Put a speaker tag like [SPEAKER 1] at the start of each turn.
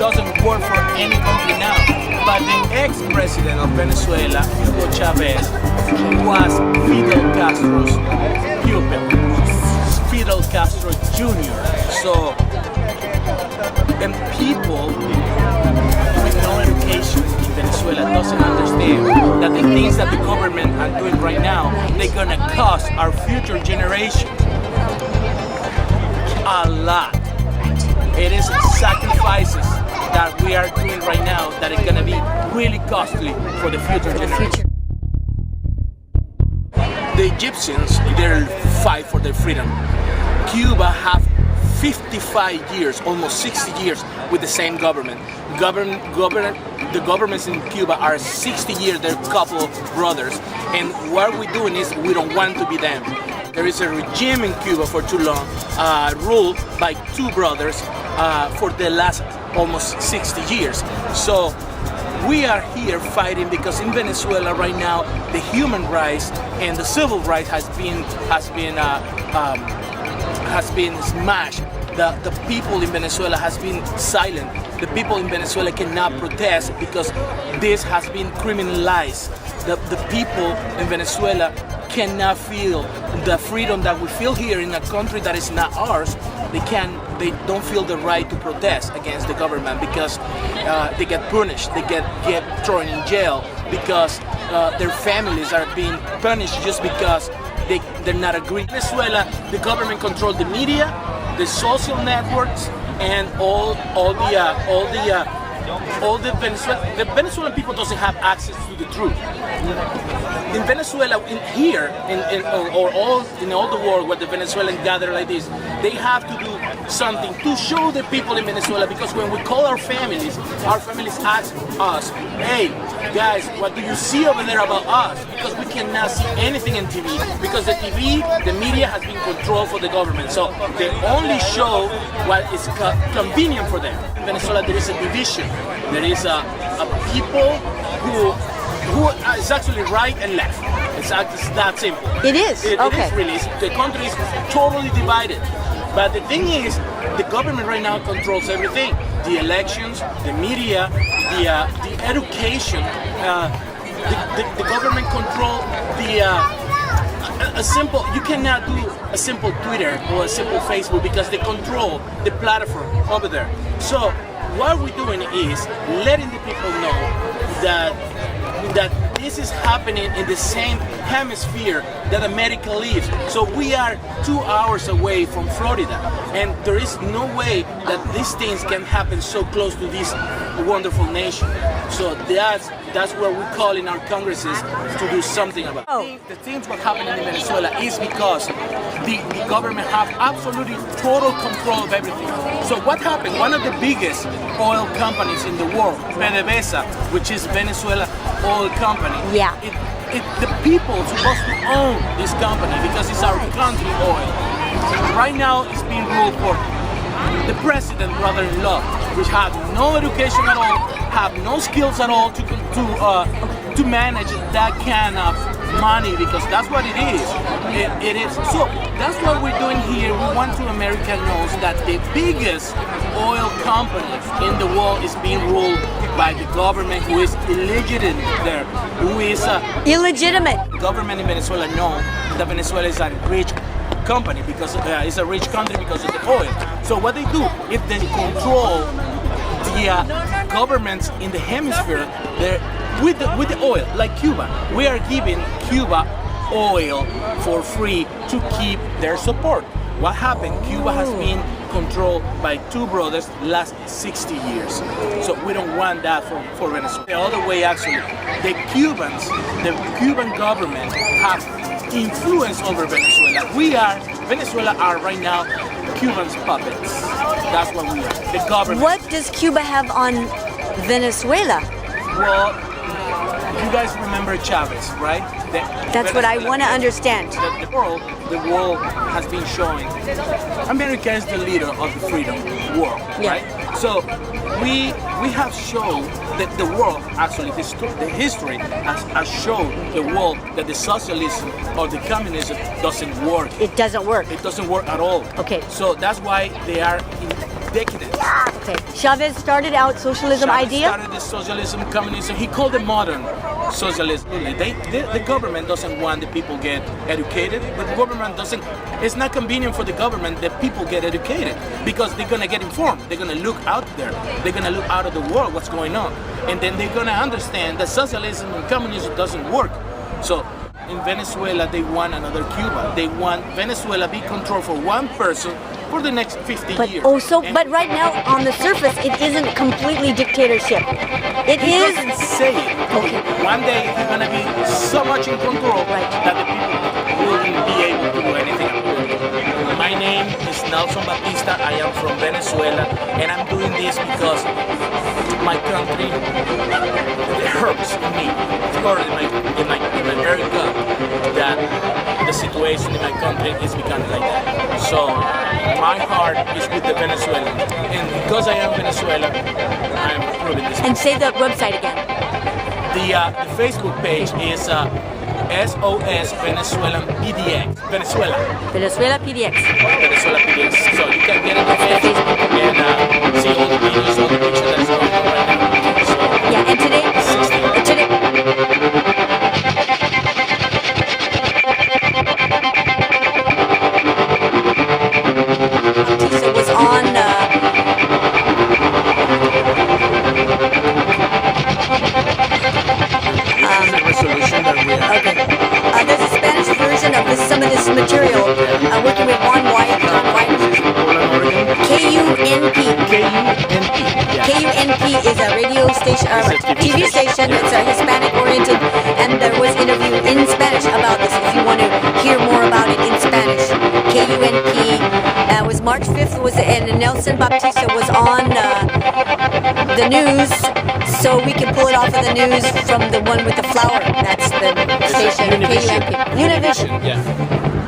[SPEAKER 1] doesn't work for any country now. But the ex-president of Venezuela, Hugo Chavez, was Fidel Castro's pupil, Fidel Castro Jr. So, and people with no education in Venezuela doesn't understand that the things that the government are doing right now, they're gonna cost our future generations a lot. It is sacrifices that we are doing right now that are gonna be really costly for the future generation. The Egyptians, they fight for their freedom. Cuba have 55 years, almost 60 years with the same government. The governments in Cuba are 60 years, they're a couple of brothers. And what we're doing is we don't want to be them. There is a regime in Cuba for too long, ruled by two brothers for the last almost 60 years. So we are here fighting because in Venezuela right now, the human rights and the civil rights has been smashed. The people in Venezuela has been silent. The people in Venezuela cannot protest because this has been criminalized. The people in Venezuela cannot feel the freedom that we feel here in a country that is not ours. They don't feel the right to protest against the government because they get punished, they get thrown in jail because their families are being punished just because they're not agreeing. In Venezuela, the government controls the media, the social networks, and all the Venezuelan people doesn't have access to the truth. In Venezuela, in all the world where the Venezuelans gather like this, they have to do something to show the people in Venezuela, because when we call our families ask us, hey guys, what do you see over there about us? Because we cannot see anything in TV, because the media has been controlled for the government. So they only show what is convenient for them. In Venezuela there is a division. There is a people who is actually right and left. It's that simple.
[SPEAKER 2] It is? Okay.
[SPEAKER 1] It is really. The country is totally divided. But the thing is, the government right now controls everything. The elections, the media, the education. The government controls you cannot do a simple Twitter or a simple Facebook because they control the platform over there. So what we're doing is letting the people know that this is happening in the same hemisphere that America lives. So we are 2 hours away from Florida, and there is no way that these things can happen so close to this wonderful nation. So that's where we're calling our congresses to do something about it. The things what happening in Venezuela is because the government have absolutely total control of everything. So what happened? One of the biggest oil companies in the world, PDVSA, which is Venezuela oil company.
[SPEAKER 2] Yeah.
[SPEAKER 1] The people supposed to own this company because it's our country oil. Right now it's being ruled for the president brother-in-law, which have no education at all, have no skills at all to manage that kind of money, because that's what it is. It is. So that's what we're doing here. We want to America knows that the biggest oil company in the world is being ruled by the government, who is illegitimate there, who is
[SPEAKER 2] illegitimate.
[SPEAKER 1] Government in Venezuela know that Venezuela is a rich company because it's a rich country because of the oil. So what they do is they control the governments in the hemisphere with the oil, like Cuba. We are giving Cuba oil for free to keep their support. What happened? Cuba has been controlled by two brothers last 60 years. So we don't want that for Venezuela. The other way, actually, the Cuban government has influence over Venezuela. Venezuela are right now Cubans' puppets. That's what we are, the government.
[SPEAKER 2] What does Cuba have on Venezuela?
[SPEAKER 1] Well, you guys remember Chavez, right?
[SPEAKER 2] That's what I want to understand.
[SPEAKER 1] The world has been showing America is the leader of the freedom world, right? So we have shown that the world, actually the history has shown the world that the socialism or the communism doesn't work.
[SPEAKER 2] It doesn't work.
[SPEAKER 1] It doesn't work at all.
[SPEAKER 2] Okay.
[SPEAKER 1] So that's why they are decadence.
[SPEAKER 2] Okay. Chavez started out socialism
[SPEAKER 1] Chavez
[SPEAKER 2] idea.
[SPEAKER 1] started this socialism, communism. He called it modern socialism. The government doesn't want the people get educated. The government doesn't. It's not convenient for the government that people get educated because they're gonna get informed. They're gonna look out there. They're gonna look out of the world what's going on, and then they're gonna understand that socialism and communism doesn't work. So in Venezuela, they want another Cuba. They want Venezuela be controlled for one person for the next 50 years.
[SPEAKER 2] But right now, on the surface, it isn't completely dictatorship.
[SPEAKER 1] He doesn't say it.
[SPEAKER 2] Okay.
[SPEAKER 1] One day he's gonna be so much in control that the people wouldn't be able to do anything about it. My name is Nelson Baptista. I am from Venezuela, and I'm doing this because my country, it hurts me. It's hurt in my very gut that the situation in my country is becoming like that. So my heart is with the Venezuelan, and because I am Venezuelan, I'm proving this.
[SPEAKER 2] And say the website again.
[SPEAKER 1] The Facebook page is SOS Venezuelan PDX. Venezuela.
[SPEAKER 2] Venezuela PDX.
[SPEAKER 1] Venezuela PDX. So you can get it on Facebook and see all the videos, all the pictures that's going on right now. So,
[SPEAKER 2] Yeah, and today. Baptista was on.
[SPEAKER 1] resolution that we have.
[SPEAKER 2] Okay. There's a Spanish version of some of this material. Working with Juan White. KUNP.
[SPEAKER 1] KUNP. Yeah.
[SPEAKER 2] KUNP is a radio station, TV station. It's Hispanic oriented, and there was interview in Spanish about this. If you want to hear more about it in Spanish, KUNP was March 5th, and Nelson Baptista was on the news, so we can pull it off of the news from the one with the flower. That's the station. KUNP. Univision.
[SPEAKER 1] Yeah.